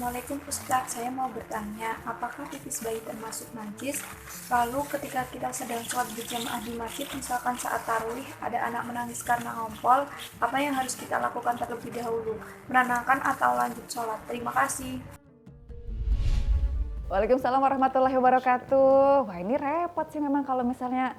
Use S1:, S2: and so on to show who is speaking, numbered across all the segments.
S1: Assalamualaikum Ustadz, saya mau bertanya, apakah pipis bayi termasuk najis? Lalu ketika kita sedang sholat berjamaah di masjid, misalkan saat tarawih, ada anak menangis karena ngompol, apa yang harus kita lakukan terlebih dahulu? Menenangkan atau lanjut sholat? Terima kasih.
S2: Waalaikumsalam warahmatullahi wabarakatuh. Wah ini repot sih memang kalau misalnya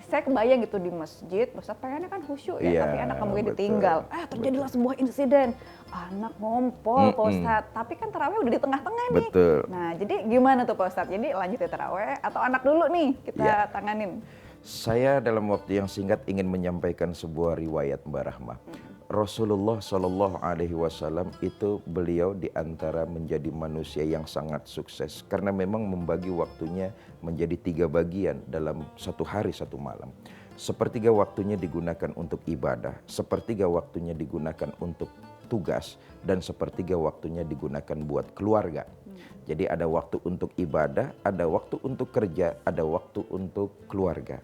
S2: saya kebayang gitu di masjid, Ustaz pengennya kan khusyuk ya,
S3: Iya,
S2: tapi anak kemudian
S3: betul.
S2: ditinggal. Terjadilah sebuah insiden, anak ngompol Pak Ustadz, tapi kan taraweh udah di tengah-tengah nih.
S3: Betul.
S2: Nah jadi gimana tuh Pak Ustadz? Jadi lanjut ya taraweh atau anak dulu nih kita tanganin?
S3: Saya dalam waktu yang singkat ingin menyampaikan sebuah riwayat Mbak Rahma. Rasulullah Shallallahu Alaihi Wasallam itu beliau diantara menjadi manusia yang sangat sukses karena memang membagi waktunya menjadi 3 bagian dalam satu hari satu malam. Sepertiga waktunya digunakan untuk ibadah, sepertiga waktunya digunakan untuk tugas, dan sepertiga waktunya digunakan buat keluarga. Jadi ada waktu untuk ibadah, ada waktu untuk kerja, ada waktu untuk keluarga.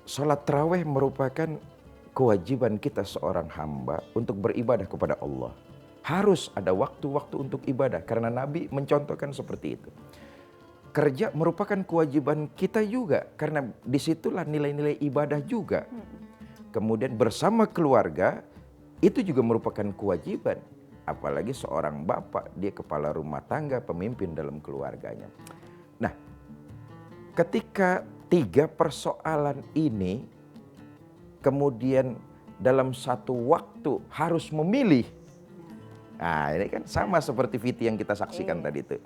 S3: Salat tarawih merupakan kewajiban kita seorang hamba untuk beribadah kepada Allah. Harus ada waktu-waktu untuk ibadah karena Nabi mencontohkan seperti itu. Kerja merupakan kewajiban kita juga karena disitulah nilai-nilai ibadah juga. Kemudian bersama keluarga itu juga merupakan kewajiban. Apalagi seorang bapak, dia kepala rumah tangga, pemimpin dalam keluarganya. Nah, ketika 3 persoalan ini kemudian dalam satu waktu harus memilih. Nah ini kan sama seperti Viti yang kita saksikan tadi itu.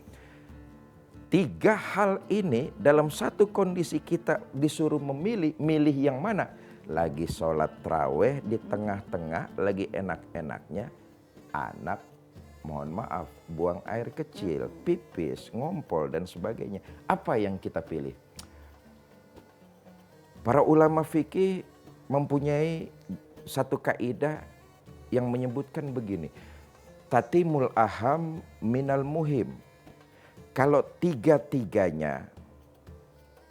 S3: 3 hal ini dalam satu kondisi kita disuruh memilih, milih yang mana? Lagi sholat taraweh di tengah-tengah, lagi enak-enaknya, anak mohon maaf buang air kecil, pipis, ngompol dan sebagainya. Apa yang kita pilih? Para ulama fikih mempunyai satu kaidah yang menyebutkan begini. Tatimul aham minal muhim. Kalau 3-tiganya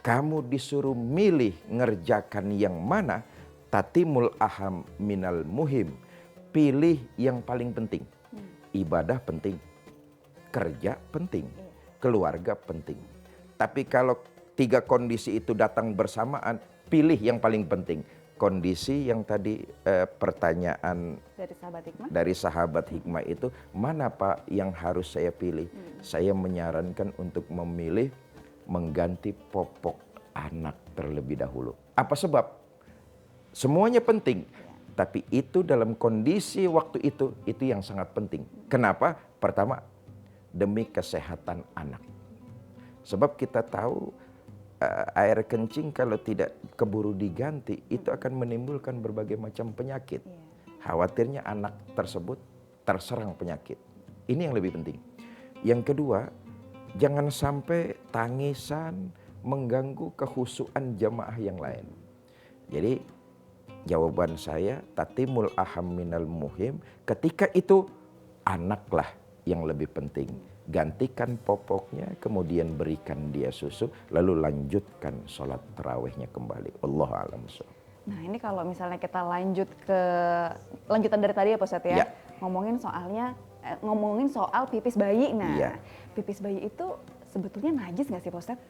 S3: kamu disuruh milih ngerjakan yang mana, tatimul aham minal muhim. Pilih yang paling penting. Ibadah penting, kerja penting, keluarga penting. Tapi kalau 3 kondisi itu datang bersamaan, pilih yang paling penting. Kondisi yang tadi pertanyaan dari sahabat hikmah itu, mana Pak yang harus saya pilih? Saya menyarankan untuk memilih mengganti popok anak terlebih dahulu. Apa sebab? Semuanya penting, tapi itu dalam kondisi waktu itu yang sangat penting. Kenapa? Pertama, demi kesehatan anak. Sebab kita tahu air kencing kalau tidak keburu diganti itu akan menimbulkan berbagai macam penyakit. Khawatirnya anak tersebut terserang penyakit. Ini yang lebih penting. Yang kedua, jangan sampai tangisan mengganggu kekhusyuan jamaah yang lain. Jadi jawaban saya tatimul aham minal muhim, ketika itu anaklah yang lebih penting. Gantikan popoknya, kemudian berikan dia susu, lalu lanjutkan sholat tarawihnya kembali. Wallahu a'lam bishawab.
S2: Nah ini kalau misalnya kita lanjutan dari tadi ya Pak Ustadz ya, ngomongin soal pipis bayi. Nah pipis bayi itu sebetulnya najis nggak sih Pak Ustadz?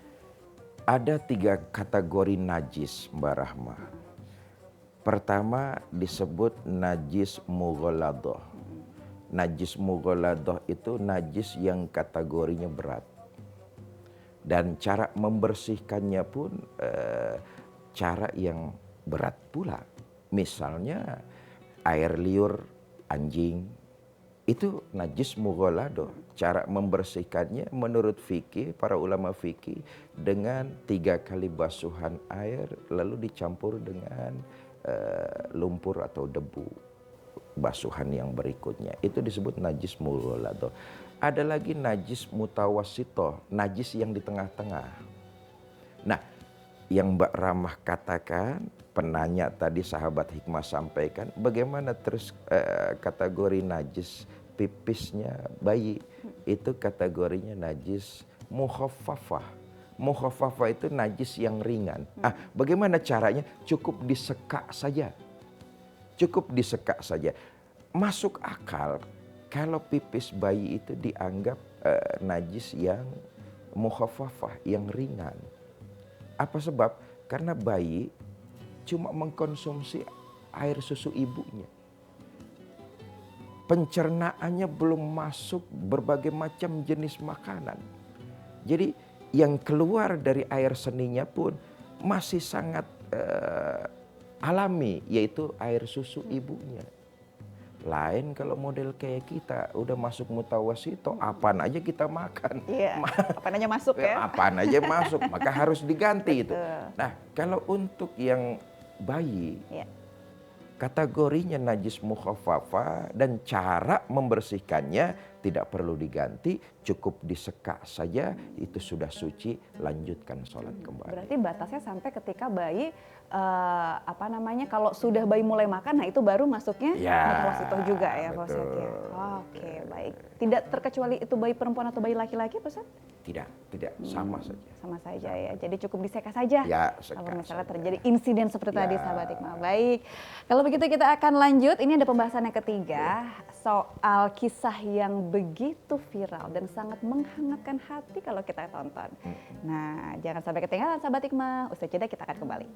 S3: Ada 3 kategori najis Mbak Rahma. Pertama disebut najis mughaladah. Najis mughaladah itu najis yang kategorinya berat. Dan cara membersihkannya pun cara yang berat pula. Misalnya air liur anjing itu najis mughaladah. Cara membersihkannya menurut fikih, para ulama fikih, dengan 3 kali basuhan air lalu dicampur dengan lumpur atau debu. Basuhan yang berikutnya itu disebut najis mughaladah. Ada lagi najis mutawassithah, najis yang di tengah-tengah. Nah, yang Mbak Ramah katakan, penanya tadi sahabat hikmah sampaikan, bagaimana terus kategori najis pipisnya bayi? Itu kategorinya najis mukhaffafah. Mukhaffafah itu najis yang ringan. Bagaimana caranya? Cukup disekak saja. Cukup disekak saja. Masuk akal kalau pipis bayi itu dianggap najis yang mukhafafah, yang ringan. Apa sebab? Karena bayi cuma mengkonsumsi air susu ibunya. Pencernaannya belum masuk berbagai macam jenis makanan. Jadi yang keluar dari air seninya pun masih sangat alami, yaitu air susu ibunya. Lain kalau model kayak kita udah masuk mutawasito, apaan aja kita makan.
S2: Iya, apaan aja masuk ya.
S3: Apaan aja masuk, maka harus diganti itu.
S2: Betul.
S3: Nah, kalau untuk yang bayi,
S2: Iya.
S3: kategorinya najis mukhafafah dan cara membersihkannya tidak perlu diganti, cukup disekak saja, itu sudah suci, lanjutkan sholat kembali.
S2: Berarti batasnya sampai ketika bayi kalau sudah bayi mulai makan, nah itu baru masuknya
S3: Ya,
S2: mutawasitoh juga ya Pak Ustadz ya.
S3: betul.
S2: Oke, baik. Tidak terkecuali itu bayi perempuan atau bayi laki-laki Pak Ustadz?
S3: Tidak, sama saja.
S2: Sama saja ya. Jadi cukup diseka saja.
S3: Ya, seka
S2: Kalau misalnya
S3: saja.
S2: terjadi insiden seperti tadi
S3: Ya.
S2: sahabat hikmah. Baik. Kalau begitu kita akan lanjut. Ini ada pembahasan yang ketiga soal kisah yang begitu viral dan sangat menghangatkan hati kalau kita tonton. Nah, jangan sampai ketinggalan sahabat hikmah. Usai jeda kita akan kembali.